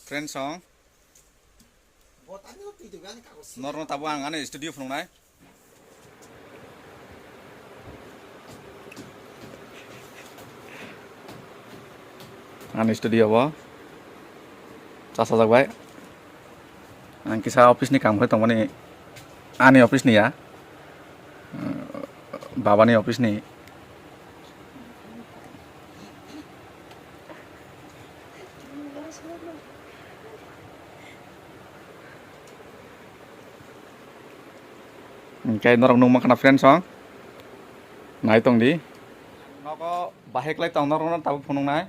Friend song. Norok tabu angane studio funuk An studio bo. Chasa jagbai. An kisa office ni kam khai tongmani ani office ni ya. Baba ni office ni. Cái nó nung makan friend song. Nai tong di. Nó có bahek lai tong nó tao phunung nai.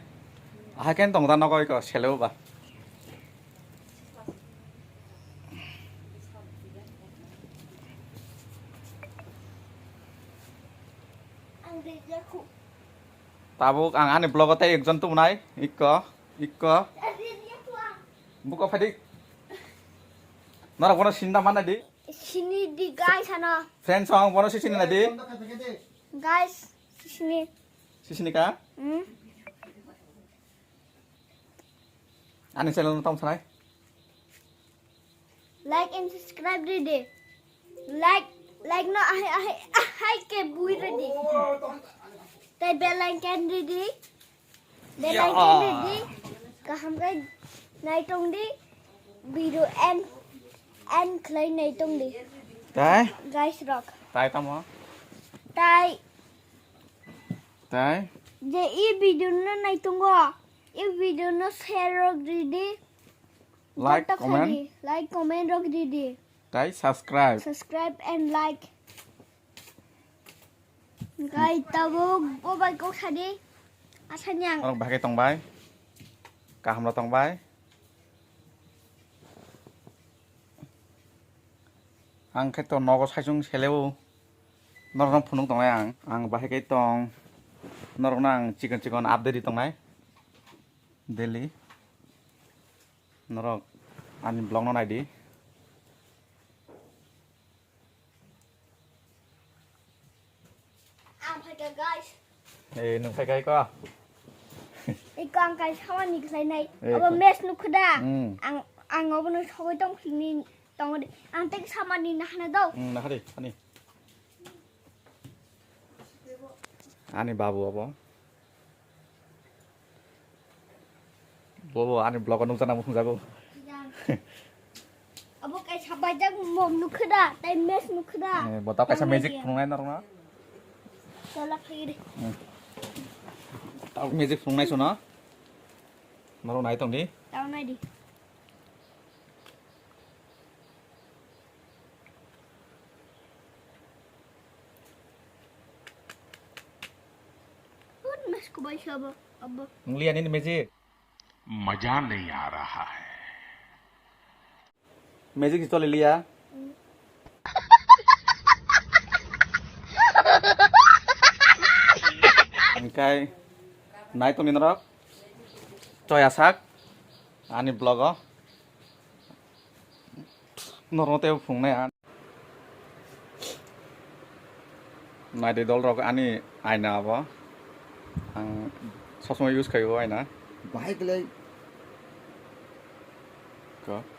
Hai cái tong ta nó có selo ba. Tabu ang ani blog tay ekjon tu nai. Ikko. Buka phadi. Nó kono sinda mana di? Sini di guys ano. Friend song bono sini na di. Guys, sini. Sini ka? Ani channel tong sanai. Like and subscribe di. Like no ai ke bui di. Tay bell icon di. Bell icon di. Ka hamgai nai tong di. Video and clay này tung đi. Đấy. Guys rock. Tai tao mo. Tai. Đấy. Ye i video nó này tung go. I video nó share rock đi. Like, comment. Like, comment rock đi. Đấy, subscribe. Subscribe and like. Guys, tao vô bài câu sao đi. Asa nhang. Orang bahagi tong bai. Kaham lo tong bai. Ang khai to nogo saijung seleu norong phunuk tongnai ang bahai kai tong norong nang chicken update tongnai daily norok ani blog no nai di Ang phai ka guys. nung phai kai ko Ikang kai sawan ni kai nai. Aba mes nu khuda. Ang obo no soi tong ni tong di. Ang tek sama ni nah na daw. nah di ani babu apa bobo ani blog nung sana mung jago Abo kai sabai jak mom nu khuda, tai mes nu khuda. botap kaisa magic phunung nai norong na Tolak lagi di. tao magic phunung nai so na norong nai tong di Tao nai di. Mas ko ba siya ba? Aba. Lihat ini magic. मजा नहीं आ रहा है Magic itu lihat. Angkai naik tuh Norok. Coy asak. Ani blog. Norok teh fungnya. Naik di dolrok ani aina apa? Ang sosmed use kayu aina. Bahai kelai. Kok?